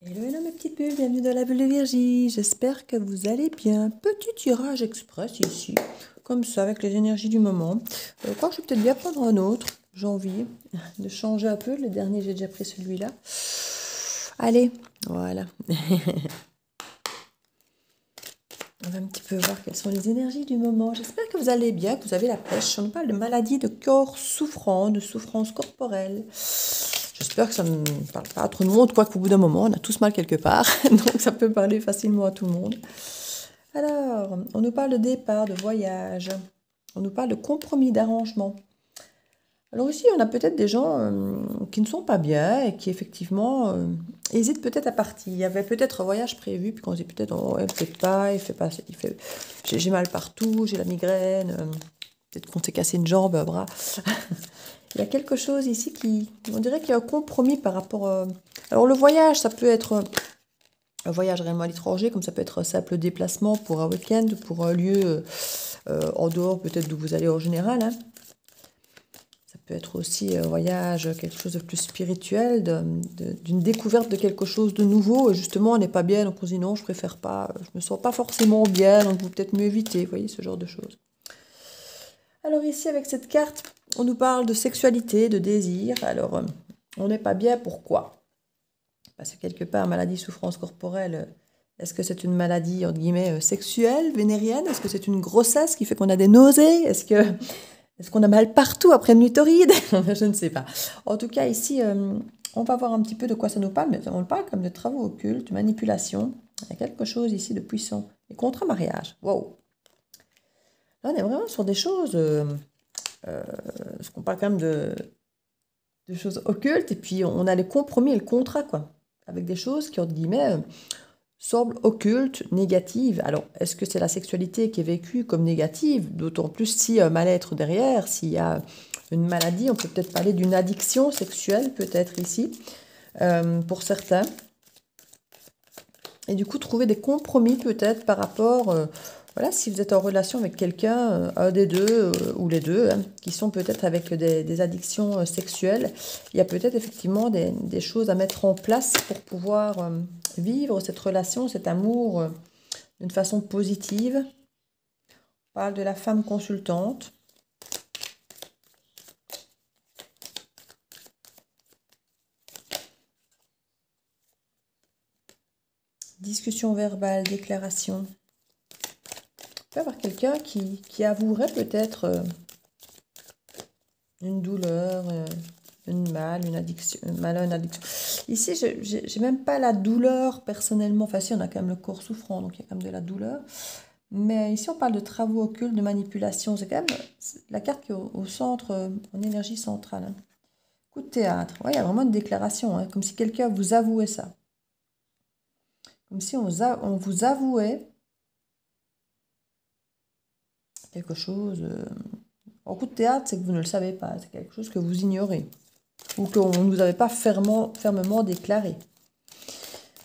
Hello mes petites bulles, bienvenue dans la bulle de Virgie. J'espère que vous allez bien. Petit tirage express ici, comme ça, avec les énergies du moment. Quoi, je vais peut-être bien prendre un autre. J'ai envie de changer un peu. Le dernier, j'ai déjà pris celui-là. Allez, voilà. On va un petit peu voir quelles sont les énergies du moment. J'espère que vous allez bien, que vous avez la pêche. On nous parle de maladies de corps souffrant, de souffrance corporelle. J'espère que ça ne parle pas à trop de monde, quoique au bout d'un moment, on a tous mal quelque part. Donc ça peut parler facilement à tout le monde. Alors, on nous parle de départ, de voyage. On nous parle de compromis, d'arrangement. Alors ici, on a peut-être des gens qui ne sont pas bien et qui effectivement hésitent peut-être à partir. Il y avait peut-être un voyage prévu, puis qu'on se dit peut-être, oh, ouais, peut-être pas, j'ai mal partout, j'ai la migraine, peut-être qu'on s'est cassé une jambe, un bras. Il y a quelque chose ici on dirait qu'il y a un compromis par rapport... Alors le voyage, ça peut être un voyage réellement à l'étranger, comme ça peut être un simple déplacement pour un week-end, pour un lieu en dehors peut-être d'où vous allez en général, hein. Ça peut être aussi un voyage, quelque chose de plus spirituel, d'une découverte de quelque chose de nouveau. Et justement, on n'est pas bien, donc on se dit non, je préfère pas, je me sens pas forcément bien, donc vous peut-être mieux éviter, vous voyez, ce genre de choses. Alors ici, avec cette carte, on nous parle de sexualité, de désir. Alors, on n'est pas bien, pourquoi? Parce que quelque part, maladie, souffrance corporelle, est-ce que c'est une maladie, entre guillemets, sexuelle, vénérienne? Est-ce que c'est une grossesse qui fait qu'on a des nausées? Est-ce qu'on a mal partout après une nuit torride? Je ne sais pas. En tout cas, ici, on va voir un petit peu de quoi ça nous parle, mais on parle comme de travaux occultes, de manipulation. Il y a quelque chose ici de puissant. Et contre-mariage. Wow! Là, on est vraiment sur des choses... parce qu'on parle quand même de choses occultes, et puis on a les compromis et le contrat, quoi. Avec des choses qui, entre guillemets, semblent occultes, négatives. Alors, est-ce que c'est la sexualité qui est vécue comme négative? D'autant plus s'il y a un mal-être derrière, s'il y a une maladie, on peut peut-être parler d'une addiction sexuelle, peut-être ici, pour certains. Et du coup, trouver des compromis peut-être par rapport, voilà, si vous êtes en relation avec quelqu'un, un des deux ou les deux, hein, qui sont peut-être avec des addictions sexuelles, il y a peut-être effectivement des choses à mettre en place pour pouvoir vivre cette relation, cet amour d'une façon positive. On parle de la femme consultante. Discussion verbale, déclaration. On peut avoir quelqu'un qui avouerait peut-être une douleur, une addiction, une addiction. Ici, j'ai même pas la douleur personnellement. Enfin, si, on a quand même le corps souffrant, donc il y a quand même de la douleur. Mais ici, on parle de travaux occultes, de manipulation. C'est quand même la carte qui est au centre, en énergie centrale, hein. Coup de théâtre. Ouais, il y a vraiment une déclaration, hein, comme si quelqu'un vous avouait ça. Comme si on vous avouait quelque chose. En coup de théâtre, c'est que vous ne le savez pas. C'est quelque chose que vous ignorez. Ou qu'on ne vous avait pas fermement déclaré.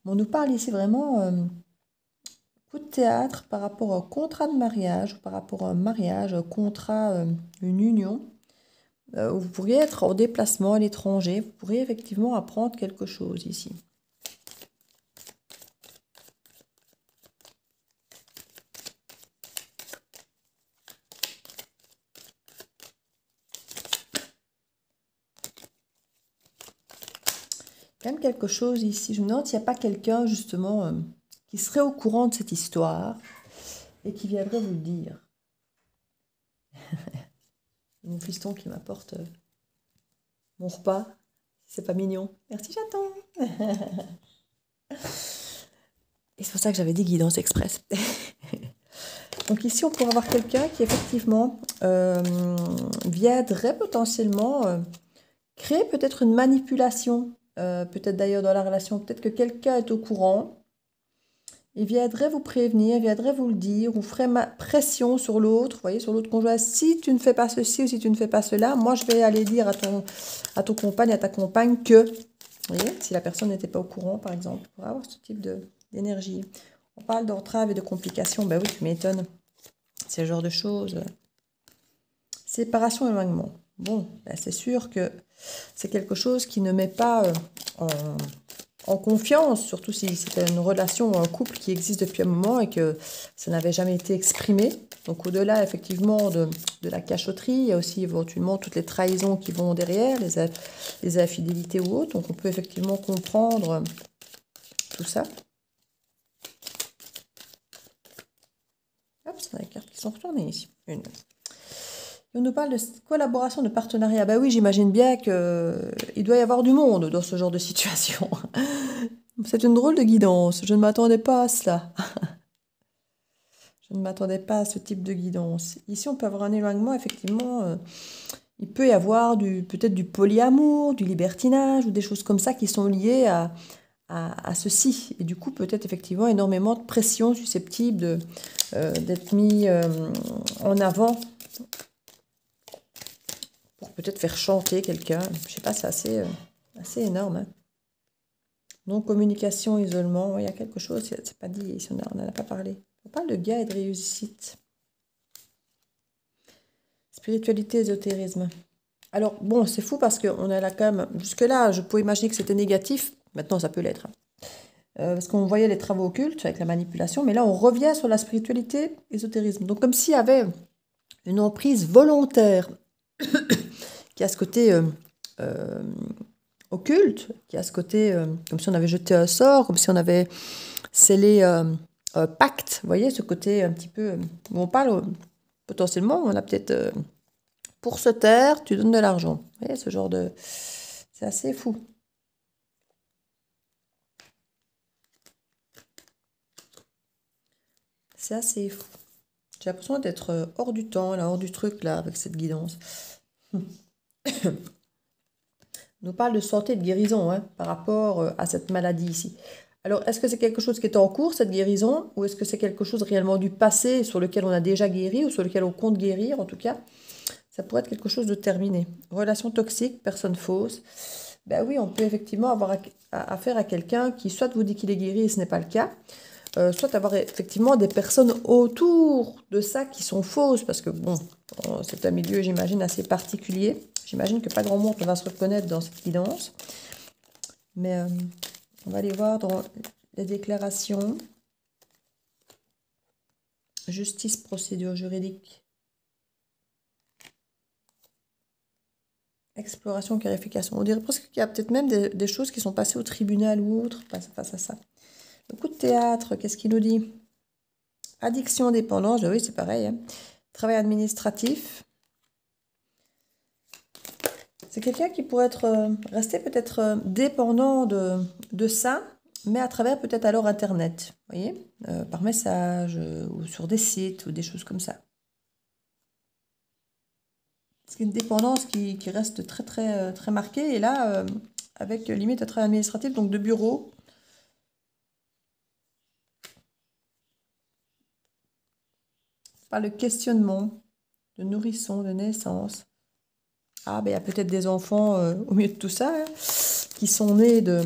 On nous parle ici vraiment coup de théâtre par rapport au contrat de mariage, ou par rapport à un mariage, un contrat, une union. Vous pourriez être en déplacement à l'étranger. Vous pourriez effectivement apprendre quelque chose ici. Quand même quelque chose ici. Je me demande s'il n'y a pas quelqu'un justement qui serait au courant de cette histoire et qui viendrait vous le dire. Mon fiston qui m'apporte mon repas. C'est pas mignon. Merci, j'attends. Et c'est pour ça que j'avais dit guidance express. Donc ici, on pourrait avoir quelqu'un qui effectivement viendrait potentiellement créer peut-être une manipulation. Peut-être d'ailleurs dans la relation, peut-être que quelqu'un est au courant. Il viendrait vous prévenir, viendrait vous le dire, ou ferait pression sur l'autre, vous voyez, sur l'autre conjoint. Si tu ne fais pas ceci ou si tu ne fais pas cela, moi je vais aller dire à ton compagne, à ta compagne que, vous voyez, si la personne n'était pas au courant, par exemple, pour avoir ce type d'énergie. On parle d'entrave et de complications, ben oui, tu m'étonnes. C'est le genre de choses. Séparation et éloignement. Bon, ben c'est sûr que c'est quelque chose qui ne met pas en confiance, surtout si c'était une relation, un couple qui existe depuis un moment et que ça n'avait jamais été exprimé. Donc au-delà effectivement de la cachotterie, il y a aussi éventuellement toutes les trahisons qui vont derrière, les infidélités ou autres. Donc on peut effectivement comprendre tout ça. Hop, c'est les cartes qui sont retournées ici. Une. On nous parle de collaboration, de partenariat. Ben oui, j'imagine bien qu'il doit y avoir du monde dans ce genre de situation. C'est une drôle de guidance. Je ne m'attendais pas à cela. Je ne m'attendais pas à ce type de guidance. Ici, on peut avoir un éloignement, effectivement. Il peut y avoir peut-être du polyamour, du libertinage ou des choses comme ça qui sont liées à ceci. Et du coup, peut-être effectivement énormément de pression susceptible d'être mis en avant pour peut-être faire chanter quelqu'un. Je sais pas, c'est assez énorme. Hein. Donc, communication, isolement, il y a quelque chose, c'est pas dit, ici, on n'en a pas parlé. On parle de gars et de réussite. Spiritualité, ésotérisme. Alors, bon, c'est fou parce qu'on a là quand même... Jusque-là, je pouvais imaginer que c'était négatif. Maintenant, ça peut l'être. Parce qu'on voyait les travaux occultes avec la manipulation. Mais là, on revient sur la spiritualité, ésotérisme. Donc, comme s'il y avait une emprise volontaire qui a ce côté occulte, qui a ce côté comme si on avait jeté un sort, comme si on avait scellé pacte. Vous voyez, ce côté un petit peu... où on parle potentiellement, on a peut-être... pour se taire, tu donnes de l'argent. Vous voyez, ce genre de... C'est assez fou. C'est assez fou. J'ai l'impression d'être hors du temps, là, hors du truc, là, avec cette guidance. On nous parle de santé et de guérison hein, par rapport à cette maladie ici. Alors, est-ce que c'est quelque chose qui est en cours, cette guérison, ou est-ce que c'est quelque chose réellement du passé sur lequel on a déjà guéri, ou sur lequel on compte guérir, en tout cas? Ça pourrait être quelque chose de terminé. Relation toxique, personne fausse. Ben oui, on peut effectivement avoir affaire à quelqu'un qui soit vous dit qu'il est guéri et ce n'est pas le cas, soit avoir effectivement des personnes autour de ça qui sont fausses, parce que bon, c'est un milieu, j'imagine, assez particulier. J'imagine que pas grand monde va se reconnaître dans cette guidance. Mais on va aller voir dans les déclarations. Justice, procédure juridique. Exploration, clarification. On dirait presque qu'il y a peut-être même des choses qui sont passées au tribunal ou autre face à ça. Le coup de théâtre, qu'est-ce qu'il nous dit? Addiction, dépendance, oui, c'est pareil. Hein. Travail administratif. C'est quelqu'un qui pourrait rester peut-être dépendant de ça, mais à travers peut-être alors Internet, vous voyez, par message, ou sur des sites, ou des choses comme ça. C'est une dépendance qui reste très, très, très marquée, et là, avec limite un travail administratif, donc de bureau. Par le questionnement de nourrisson, de naissance. Ah, ben il y a peut-être des enfants au milieu de tout ça, hein, qui sont nés de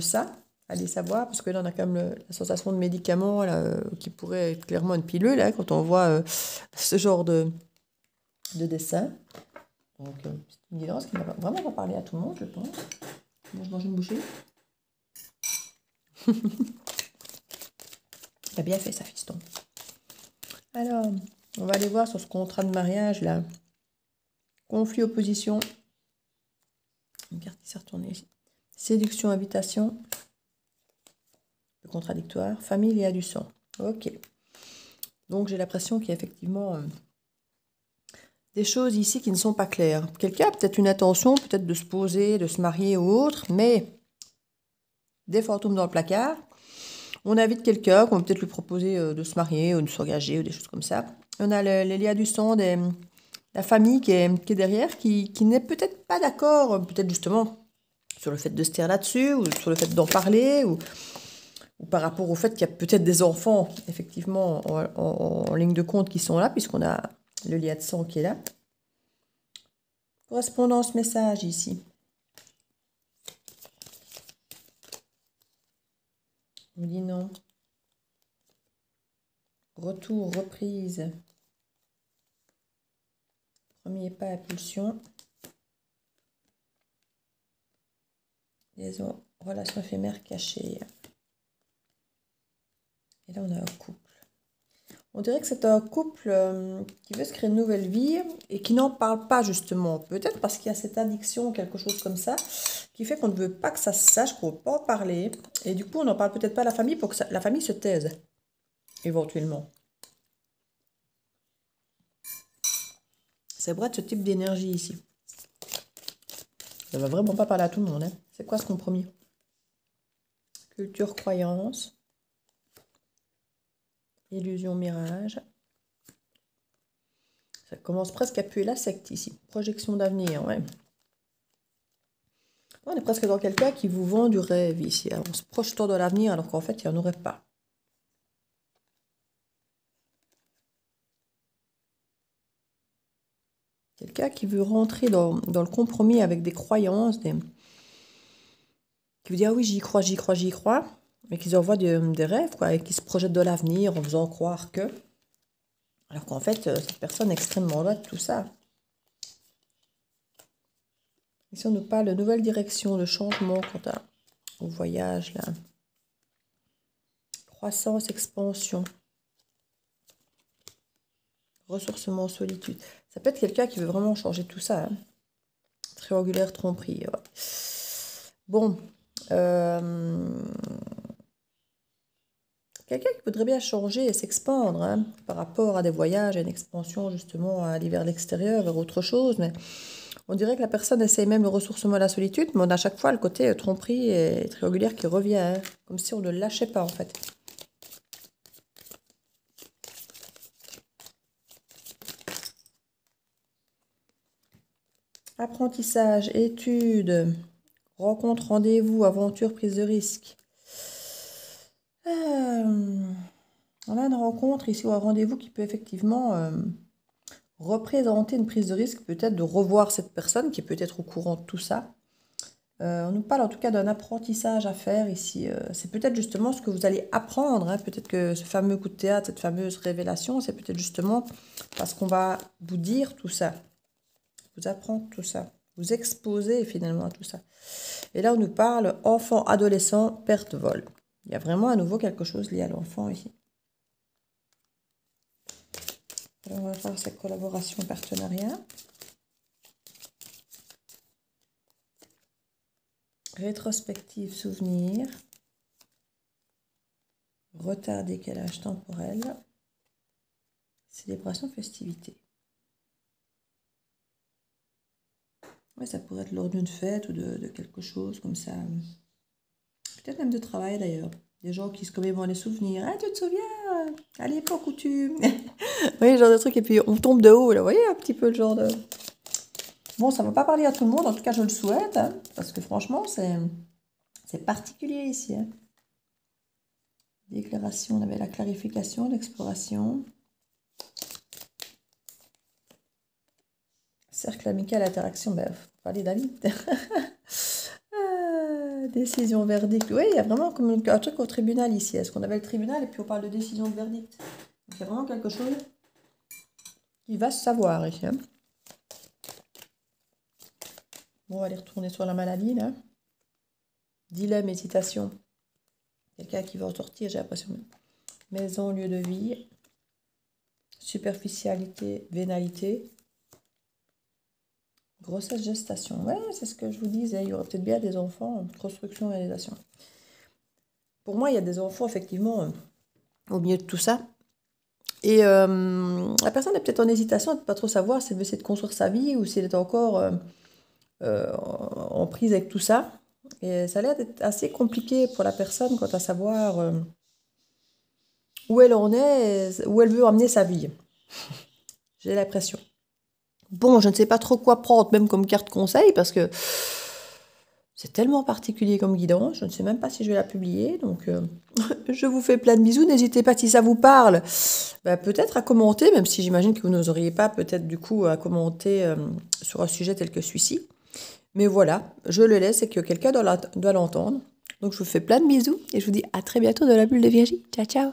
ça. Allez savoir, parce que là, on a quand même la sensation de médicaments là, qui pourrait être clairement une pilule, là, quand on voit ce genre de dessin. Donc, c'est une guidance qui ne va vraiment pas parler à tout le monde, je pense. Bon, je mange une bouchée. Il a bien fait, ça, fiston. Alors, on va aller voir sur ce contrat de mariage, là. Conflit, opposition. Une carte qui s'est retournée ici. Séduction, invitation. Le contradictoire. Famille, il y a du sang. Ok. Donc, j'ai l'impression qu'il y a effectivement des choses ici qui ne sont pas claires. Quelqu'un a peut-être une intention, peut-être de se poser, de se marier ou autre, mais des fantômes dans le placard. On invite quelqu'un qu'on va peut-être lui proposer de se marier ou de s'engager ou des choses comme ça. On a les liens du sang, la famille qui est derrière, qui n'est peut-être pas d'accord, peut-être justement sur le fait de se taire là-dessus, ou sur le fait d'en parler, ou par rapport au fait qu'il y a peut-être des enfants, effectivement, en ligne de compte qui sont là, puisqu'on a le lien de sang qui est là. Correspondance, message ici. On dit non. Retour, reprise. Premier pas, impulsion. Liaison relation éphémère cachée. Et là, on a un couple. On dirait que c'est un couple qui veut se créer une nouvelle vie et qui n'en parle pas justement. Peut-être parce qu'il y a cette addiction ou quelque chose comme ça qui fait qu'on ne veut pas que ça se sache, qu'on ne veut pas en parler. Et du coup, on n'en parle peut-être pas à la famille pour que la famille se taise, éventuellement. C'est vrai de ce type d'énergie ici. Ça ne va vraiment pas parler à tout le monde. Hein. C'est quoi ce compromis? Culture, croyance. Illusion, mirage. Ça commence presque à puer la secte ici. Projection d'avenir, ouais. On est presque dans quelqu'un qui vous vend du rêve ici. En se projetant dans l'avenir alors qu'en fait, il n'y en aurait pas. Quelqu'un qui veut rentrer dans le compromis avec des croyances, qui vous dit « Ah oui, j'y crois, j'y crois, j'y crois », mais qui envoie des rêves, quoi, et qui se projette de l'avenir en faisant croire que... Alors qu'en fait, cette personne est extrêmement loin de tout ça. Ici, on nous parle de nouvelle direction, de changement quant au voyage, là. Croissance, expansion. Ressourcement, solitude. Ça peut être quelqu'un qui veut vraiment changer tout ça. Hein. Triangulaire, tromperie. Ouais. Bon. Quelqu'un qui voudrait bien changer et s'expandre hein, par rapport à des voyages, à une expansion justement à aller vers l'extérieur, vers autre chose. Mais on dirait que la personne essaie même le ressourcement à la solitude, mais on a à chaque fois le côté tromperie et triangulaire qui revient. Hein, comme si on ne le lâchait pas en fait. Apprentissage, études, rencontre, rendez-vous, aventure, prise de risque. On a une rencontre ici ou un rendez-vous qui peut effectivement représenter une prise de risque, peut-être de revoir cette personne qui est peut-être au courant de tout ça. On nous parle en tout cas d'un apprentissage à faire ici. C'est peut-être justement ce que vous allez apprendre. Hein. Peut-être que ce fameux coup de théâtre, cette fameuse révélation, c'est peut-être justement parce qu'on va vous dire tout ça. Vous apprendre tout ça. Vous exposer finalement à tout ça. Et là, on nous parle enfant, adolescent, perte, vol. Il y a vraiment à nouveau quelque chose lié à l'enfant ici. Alors, on va voir cette collaboration, partenariat. Rétrospective, souvenir. Retard, décalage temporel. Célébration, festivité. Ouais, ça pourrait être lors d'une fête ou de quelque chose comme ça. Peut-être même de travail d'ailleurs. Des gens qui se commémorent les souvenirs. Ah, tu te souviens à l'époque où tu... oui, genre de truc. Et puis on tombe de haut. Là, vous voyez un petit peu le genre de... Bon, ça ne va pas parler à tout le monde. En tout cas, je le souhaite. Hein, parce que franchement, c'est particulier ici. Hein. Déclaration, on avait la clarification, l'exploration. Cercle amical, interaction. Ben, faut parler d'amis. Décision, verdict. Oui, il y a vraiment comme un truc au tribunal ici. Est-ce qu'on avait le tribunal et puis on parle de décision, de verdict. Donc il y a vraiment quelque chose qui va se savoir ici. Hein. Bon, on va aller retourner sur la maladie là. Dilemme, hésitation. Quelqu'un qui veut en sortir, j'ai l'impression. Maison, lieu de vie. Superficialité, vénalité. Grossesse, gestation. Ouais, c'est ce que je vous disais. Il y aura peut-être bien des enfants. Construction, réalisation. Pour moi, il y a des enfants, effectivement, au milieu de tout ça. Et la personne est peut-être en hésitation, de ne pas trop savoir si elle veut essayer de construire sa vie ou si elle est encore en prise avec tout ça. Et ça a l'air d'être assez compliqué pour la personne quant à savoir où elle en est, où elle veut emmener sa vie. J'ai l'impression. Bon, je ne sais pas trop quoi prendre, même comme carte conseil, parce que c'est tellement particulier comme guidance. Je ne sais même pas si je vais la publier. Donc, je vous fais plein de bisous. N'hésitez pas, si ça vous parle, bah, peut-être à commenter, même si j'imagine que vous n'oseriez pas peut-être du coup à commenter sur un sujet tel que celui-ci. Mais voilà, je le laisse et que quelqu'un doit l'entendre. Donc, je vous fais plein de bisous et je vous dis à très bientôt dans la bulle de Virgie. Ciao, ciao!